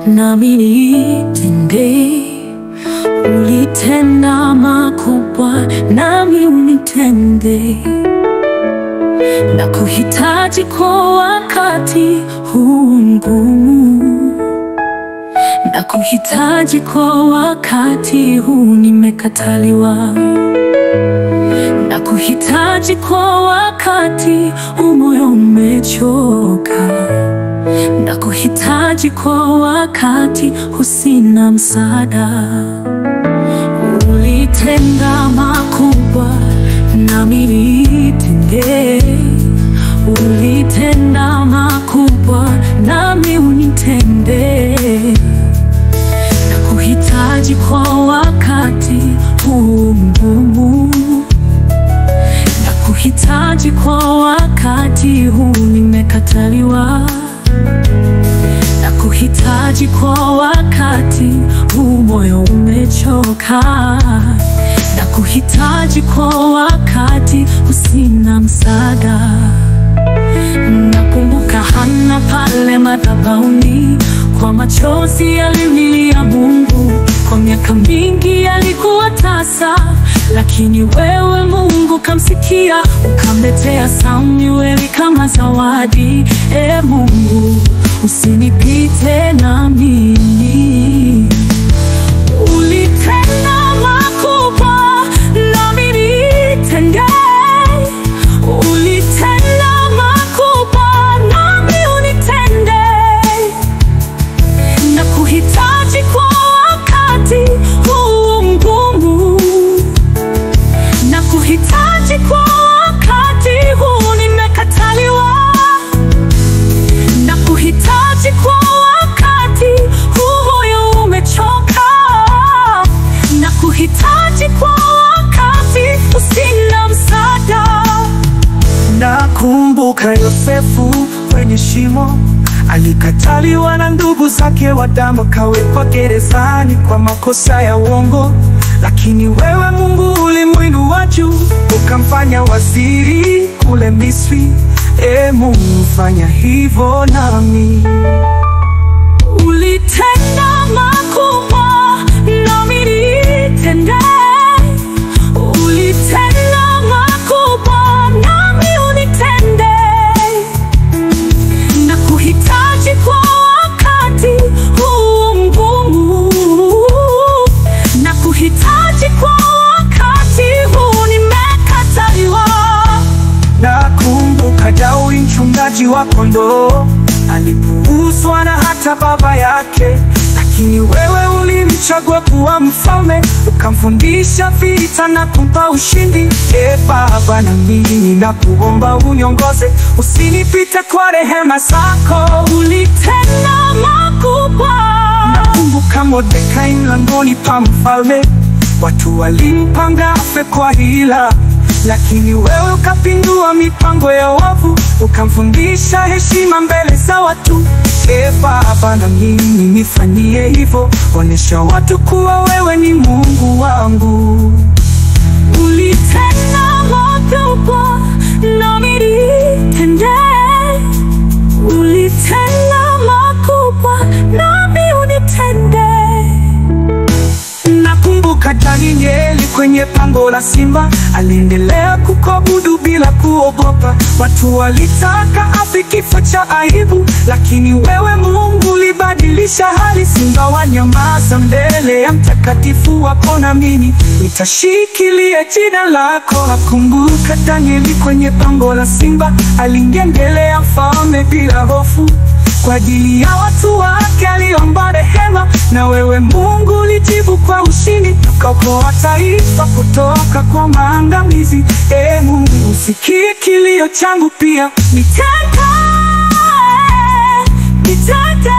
nami nitende. Ulitenda makubwa, nami unitende. Nakuhitaji kwa wakati huu mgumu, nakuhitaji kwa wakati huu nimekataliwa. Nakuhitaji kwa wakati huu moyo umechoka. Nakuhitaji kwa wakati huu sina msaada. Ulitenda makubwa, nami nitende. Ulitenda makubwa, nami unitende. Nakuhitaji kwa wakati huu mgumu, nakuhitaji kwa wakati huu nimekataliwa. Nakuhitaji kwa wakati huu moyo umechoka. Nakuhitaji kwa wakati huu sina msaada. Nakumbuka Hana pale madhabahuni, kwa machozi alimlilia Mungu. Kwa miaka mingi alikuwa tasa, lakini wewe Mungu kamsikia, ukamletea Samueli kama zawadi. Mungu usinipite na mimi. Ulitenda makubwa, nami nitende. Ulitenda makubwa, nami unitende. Nakuhitaji kwa wakati huu mgumu, nakuhitaji kwa wakati huu nimekataliwa. Nakuhitaji kwa wakati huu moyo umechoka. Nakuhitaji kwa wakati huu sina msaada. Nakumbuka Yosefu kwenye shimo, alikataliwa na ndugu zake wa damu, akawekwa gerezani kwa makosa ya uongo. Lakini wewe Mungu ulimuinua juu, ukamfanya waziri kule Misri. Mungu fanya hivyo nami. Ulitenda makubwa, nami nitende. Ulitenda makubwa, nami unitende. Nakuhitaji kwa wakati huu mgumu, nakuhitaji kwa wakati huu nimekataliwa. Nakumbuka Daudi mchungaji wa kondoo, alipuuzwa na hata baba yake, lakini wewe ulimchagua kuwa mfalme, ukamfundisha vita na kumpa ushindi. Baba, na mimi nakuomba uniongoze, usinipite kwa rehema zako. Ulitenda makubwa. Nakumbuka Mordekai mlangoni pa mfalme, watu walimpanga afe kwa hila, lakini wewe ukapindua mipango ya wavu, ukamfundisha heshima mbele za watu. Baba, na mimi nifanyie hivyo, onesha watu kuwa wewe ni Mungu wangu. Ulitenda makubwa, nami nitende. Ulitenda makubwa, nami unitende. Nakumbuka Danieli kwenye pango la simba, aliendelea kukuabudu bila kuogopa. Watu walitaka afe kifo cha aibu, lakini wewe Mungu ulibadilisha hali. Simba wanyamaza mbele ya mtakatifu wako, na mimi nitashikilia jina lako. Nakumbuka Danieli kwenye pango la simba, aliingia mbele ya mfalme bila hofu. Kwa ajili ya watu wake aliomba rehema, na wewe Mungu ulijibu kwa ushindi, ukaokoa taifa kutoka kwa maangamizi. Mungu usikie kilio changu pia, nitende, nitende.